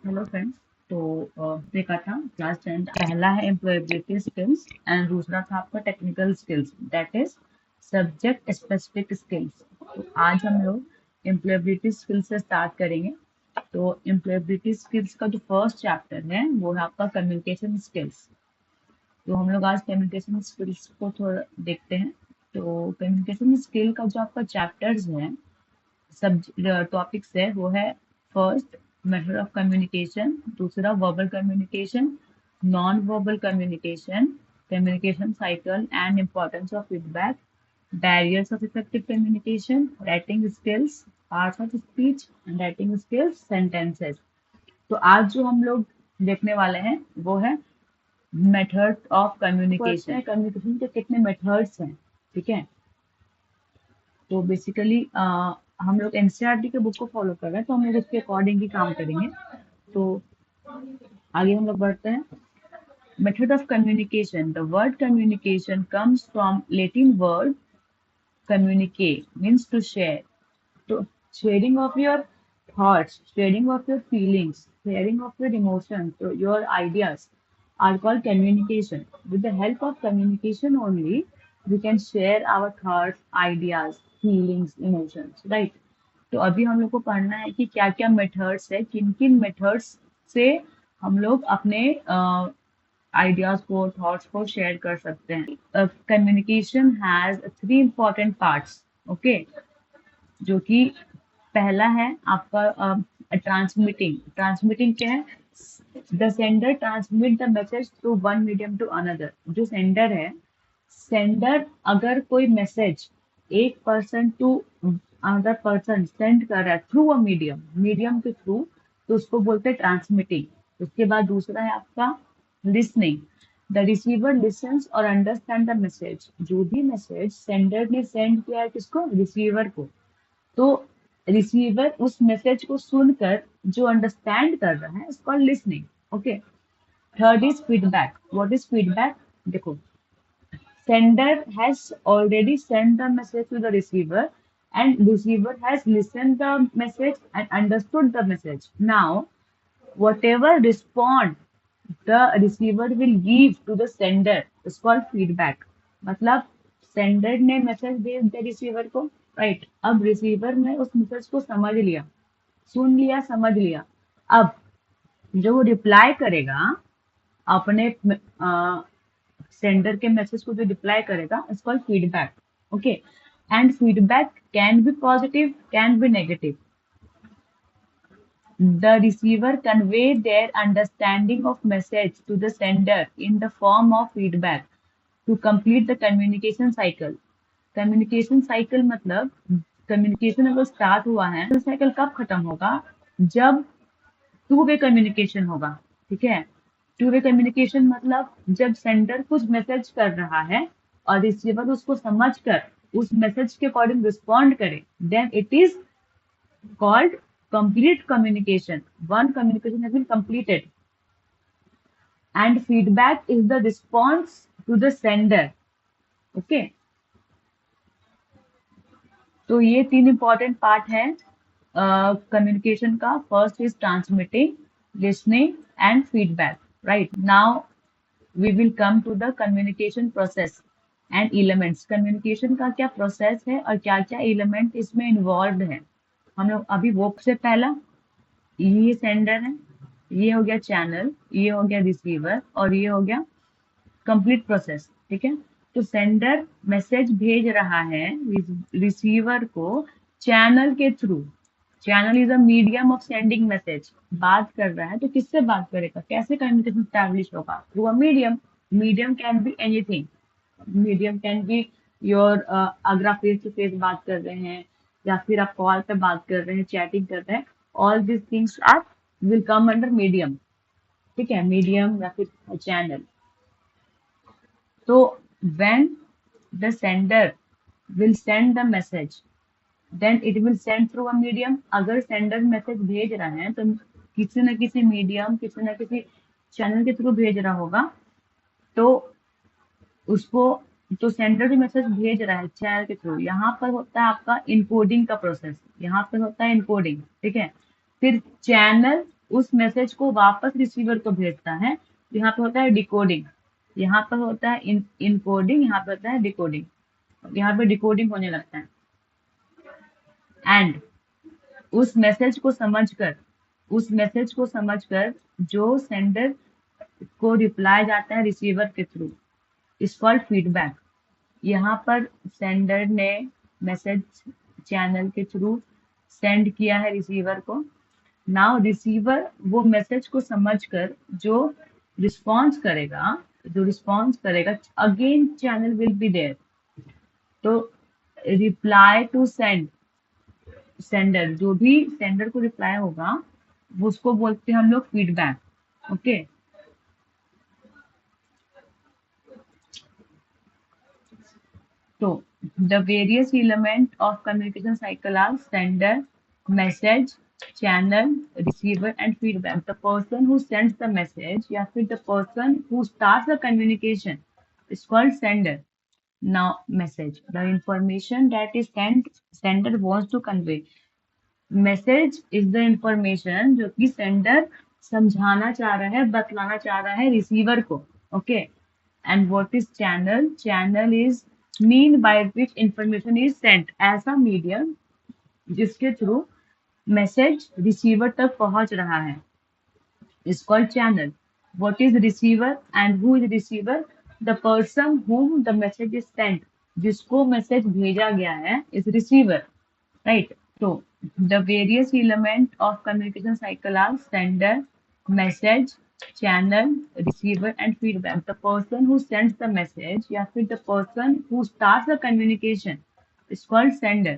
Hello friends. तो देखा था क्लास 10 पहला है एम्प्लॉयबिलिटी स्किल्स एंड दूसरा था आपका technical skills that is subject specific skills. तो आज हम लोग एम्प्लॉयबिलिटी स्किल्स से स्टार्ट करेंगे। तो एम्प्लॉयबिलिटी स्किल्स का जो फर्स्ट चैप्टर है वो है आपका कम्युनिकेशन स्किल्स। तो हम लोग आज कम्युनिकेशन स्किल्स को थोड़ा देखते हैं। तो कम्युनिकेशन स्किल का जो आपका चैप्टर्स है, सब टॉपिक्स है वो है फर्स्ट मेथड ऑफ कम्युनिकेशन, दूसरा verbal communication, non verbal communication, communication cycle and importance of feedback, barriers of effective communication, writing skills, parts of speech and writing skills, sentences. तो आज जो हम लोग देखने वाले हैं वो है मेथड ऑफ कम्युनिकेशन। कम्युनिकेशन के कितने मेथड्स हैं, ठीक है। तो बेसिकली हम लोग एनसीईआरटी के बुक को फॉलो कर रहे हैं, तो हम लोग उसके अकॉर्डिंग ही काम करेंगे। तो आगे हम लोग बढ़ते हैं। Method of communication, the word communication comes from Latin word communicate means to share. So sharing of your thoughts, sharing of your feelings, sharing of your emotions, so your ideas are called communication. With the help of communication only, we can share our thoughts, ideas, feelings, emotions, right? तो अभी हम लोग को पढ़ना है कि क्या क्या मेथड्स है, किन किन मेथड्स से हम लोग अपने आइडियाज को, थॉट्स को शेयर कर सकते हैं। Communication has three important parts, okay. जो कि पहला है आपका ट्रांसमिटिंग। ट्रांसमिटिंग क्या है? The sender transmit the message through one medium to another. जो सेंडर है, सेंडर अगर कोई मैसेज एक person to another person send कर रहा है थ्रू अ मीडियम, मीडियम के थ्रू, तो उसको बोलते हैं ट्रांसमिटिंग। उसके बाद दूसरा है आपका लिसनिंग। द रिसीवर लिसन्स और अंडरस्टैंड द मैसेज। जो भी मैसेज सेंडर ने सेंड किया है किसको? रिसीवर को। तो रिसीवर उस मैसेज को सुनकर जो अंडरस्टैंड कर रहा है इसको listening, okay. Third is feedback. What is feedback? देखो, sender has already sent the message to the receiver and receiver has listened the message and understood the message. Now whatever response the receiver will give to the sender is called feedback. मतलब sender ने message भेज दिया receiver को, right. अब receiver ने उस message को समझ लिया, सुन लिया, समझ लिया। अब जो वो रिप्लाई करेगा अपने सेंडर के मैसेज को जो रिप्लाई करेगा it's called feedback, okay. And feedback can B positive, can be negative. The receiver convey their understanding of message to the sender in the form of feedback to complete the communication cycle. Communication cycle मतलब communication अगर start हुआ है तो cycle कब खत्म होगा? जब two way communication होगा, ठीक है। टू वे कम्युनिकेशन मतलब जब सेंडर कुछ मैसेज कर रहा है और रिसीवर उसको समझकर उस मैसेज के अकॉर्डिंग रिस्पॉन्ड करे, then it is called complete communication. One communication has been completed. And feedback is the response to the sender. Okay. तो ये तीन इंपॉर्टेंट पार्ट है कम्युनिकेशन का। First is transmitting, listening and feedback, right. Now we will come to the communication process and elements. Communication का क्या process है और क्या क्या एलिमेंट इसमें इन्वॉल्व है, हम लोग अभी वो से पहला, ये सेंडर है, ये हो गया चैनल, ये हो गया रिसीवर और ये हो गया कंप्लीट प्रोसेस, ठीक है। तो सेंडर मैसेज भेज रहा है रिसीवर को चैनल के through. Channel is a medium of sending message. बात कर रहा है तो किससे बात करेगा, कैसे कम्युनिकेशन स्टैब्लिश होगा? Through a medium. Medium can be anything. Medium can be your अगर आप फेस टू फेस बात कर रहे हैं या फिर आप कॉल पे बात कर रहे हैं, चैटिंग कर रहे हैं, all this things are will come under medium, ठीक है। मीडियम या फिर चैनल। तो when the sender will send the message, then it will send through a medium। अगर सेंडर मैसेज भेज रहा है तो किसी न किसी मीडियम, किसी न किसी चैनल के थ्रू भेज रहा होगा। तो उसको, तो सेंडर जो मैसेज भेज रहा है चैनल के थ्रू, यहाँ पर होता है आपका इनकोडिंग का प्रोसेस। यहाँ पर होता है इनकोडिंग, ठीक है। फिर चैनल उस मैसेज को वापस रिसीवर को भेजता है। यहाँ पे होता है डिकोडिंग, यहाँ पर होता है इनकोडिंग, यहाँ पे होता है डिकोडिंग। यहाँ पे डिकोडिंग होने लगता है एंड उस मैसेज को समझकर जो सेंडर को रिप्लाई जाता है रिसीवर के थ्रू इज कॉल्ड फीडबैक। यहाँ पर सेंडर ने मैसेज चैनल के थ्रू सेंड किया है रिसीवर को। नाउ रिसीवर वो मैसेज को समझकर जो रिस्पॉन्स करेगा again channel will be there. तो रिप्लाई टू सेंडर, जो भी सेंडर को रिप्लाई होगा वो उसको बोलते हैं हम लोग फीडबैक। ओके, तो the various element of communication cycle are sender, message, channel, receiver and feedback. The person who sends the message या फिर the person who starts the communication is called sender. Now message, the information that is sender wants to convey। Message is the information जो कि sender समझाना चाह रहा है, बतलाना चाह रहा है रिसीवर को। Okay, and what is channel? Channel is mean by which information is sent, ऐसा मीडियम जिसके थ्रू मैसेज रिसीवर तक पहुंच रहा है is called channel। What is receiver and who is receiver? The person whom the message is sent, जिसको message भेजा गया है is receiver, right? So the various element of communication cycle are sender, message, channel, receiver and feedback। The person who sends the message या फिर the person who starts the communication is called sender।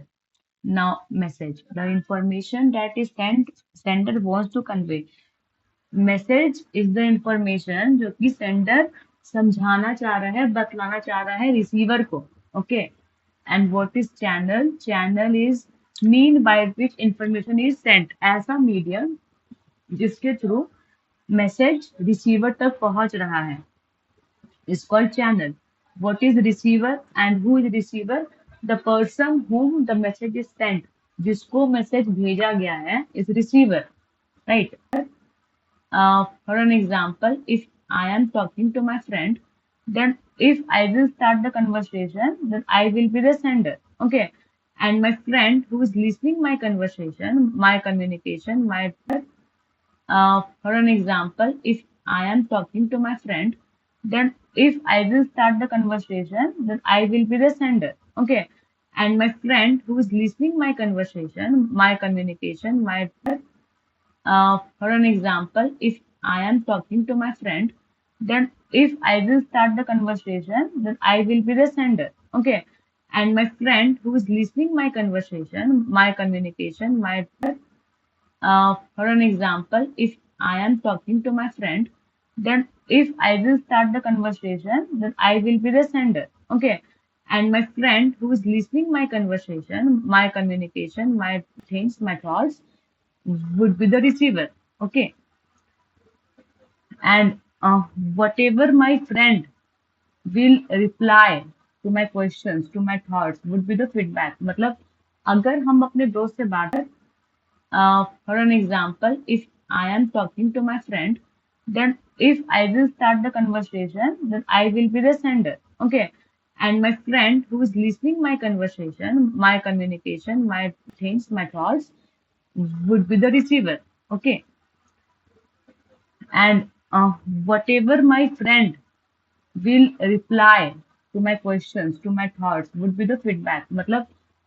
Now message, the information that is sender wants to convey। Message is the information जो कि sender समझाना चाह रहा है, बतलाना चाह रहा है रिसीवर को। Okay, and what is channel? Channel is mean by which information is sent, ऐसा मीडियम जिसके थ्रू मैसेज रिसीवर तक पहुंच रहा है is called channel. What is receiver and who is receiver? The person whom the message is sent, जिसको message भेजा गया है is receiver, right? For an example, if I am talking to my friend, then if I will start the conversation, then I will be the sender. Okay, and my friend who is listening my conversation, my communication, my for an example, if I am talking to my friend, then if I will start the conversation, then I will be the sender. Okay, and my friend who is listening my conversation, my communication, my for an example, if I am talking to my friend, then if I will start the conversation, then I will be the sender. Okay, and my friend who is listening my conversation, my communication, my for an example, if I am talking to my friend, then if I will start the conversation, then I will be the sender. Okay, and my friend who is listening my conversation, my communication, my things, my thoughts would be the receiver। Okay, and whatever my friend will reply to my questions, to my thoughts would be the feedback। मतलब अगर हम अपने दोस्त से बात for an example, if I am talking to my friend, then if I will start the conversation, then I will be the sender। Okay, and my friend who is listening my conversation, my communication, my things, my thoughts would be the receiver। Okay, and whatever my friend will reply to my questions, to my thoughts would be the feedback। मतलब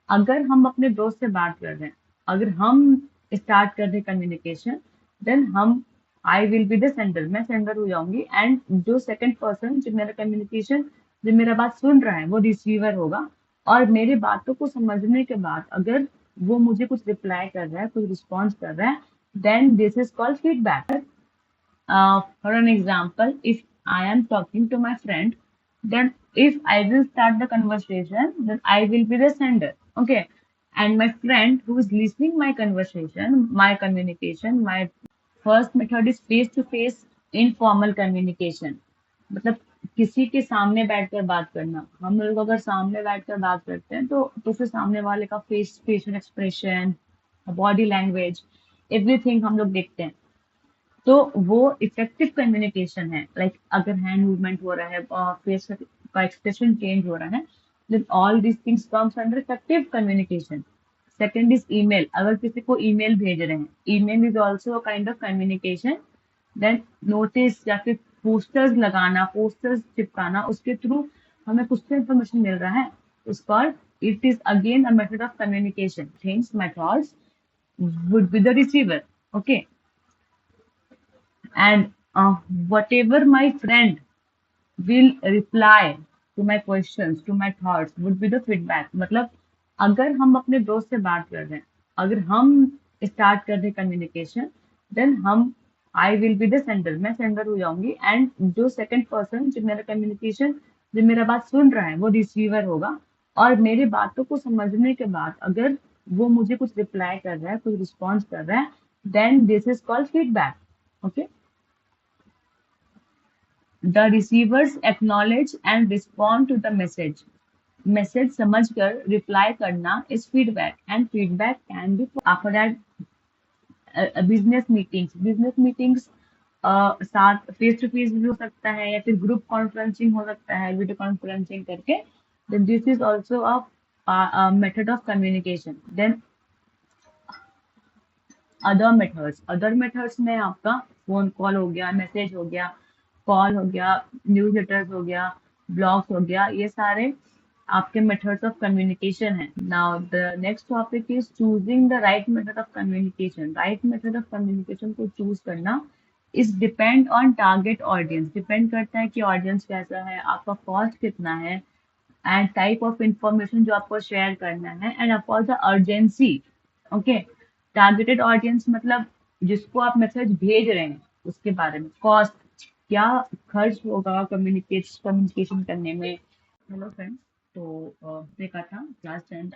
अगर हम अपने दोस्त से बात कर रहे हैं, अगर हम स्टार्ट कर रहे हैं कम्युनिकेशन, देन हम I will be the sender, मैं सेंडर हो जाऊंगी एंड जो सेकंड पर्सन जो मेरा कम्युनिकेशन, जो मेरा बात सुन रहा है वो रिसीवर होगा। और मेरी बातों को समझने के बाद अगर वो मुझे कुछ रिप्लाई कर रहा है, कुछ रिस्पॉन्स कर रहा है, then this is called feedback. For an example, if I am talking to my friend, then if I will start the conversation, then I will be the sender। Okay, and my friend who is listening my conversation, my communication, my first method is face to face informal communication। मतलब किसी के सामने बैठकर बात करना। हम लोग अगर सामने बैठकर बात करते हैं तो फिर सामने वाले का facial expression, body language, everything हम लोग देखते हैं। तो वो इफेक्टिव कम्युनिकेशन है। लाइक अगर हैंड मूवमेंट हो रहा है, फेस का एक्सप्रेशन चेंज हो रहा है, then all this things comes under effective communication. Second is email. अगर किसी को ईमेल भेज रहे हैं, email is also a kind of communication. Then notice या फिर पोस्टर्स लगाना, पोस्टर्स चिपकाना, उसके थ्रू हमें कुछ तो इन्फॉर्मेशन मिल रहा है। इस पर it is again a method of communication. Things methods would be the receiver. Okay. And whatever my friend will reply to my questions, to my thoughts, would be the feedback. मतलब अगर हम अपने दोस्त से बात कर रहे हैं, अगर हम स्टार्ट कर रहे हैं कम्युनिकेशन, देन हम I will be the sender, मैं सेंडर हो जाऊंगी, एंड जो सेकंड पर्सन जो मेरा कम्युनिकेशन, जो मेरा बात सुन रहा है, वो रिसीवर होगा। और मेरी बातों को समझने के बाद अगर वो मुझे कुछ रिप्लाई कर रहा है, कुछ रिस्पॉन्स कर रहा है, then this is called feedback. Okay. The receivers acknowledge and respond to the message. Message समझकर रिप्लाई करना is feedback, and feedback can be after that business meetings साथ फेस टू फेस भी हो सकता है, या फिर ग्रुप कॉन्फ्रेंसिंग हो सकता है, वीडियो कॉन्फ्रेंसिंग करके। Then this is also a method of communication. Then other methods में आपका फोन कॉल हो गया, मैसेज हो गया, कॉल हो गया, न्यूज लेटर्स हो गया, ब्लॉग्स हो गया, ये सारे आपके मेथड्स ऑफ कम्युनिकेशन है। Now the next topic is choosing the right method of communication. Right method of communication को चूज करना is depend on target audience. Depend करता है कि ऑडियंस कैसा है, आपका कॉस्ट कितना है, एंड टाइप ऑफ इंफॉर्मेशन जो आपको शेयर करना है, end of the urgency. Okay. Targeted audience मतलब जिसको आप मैसेज भेज रहे हैं उसके बारे में, कॉस्ट क्या खर्च होगा कम्युनिकेशन करने में। हेलो फ्रेंड्स, तो देखा था क्लास 10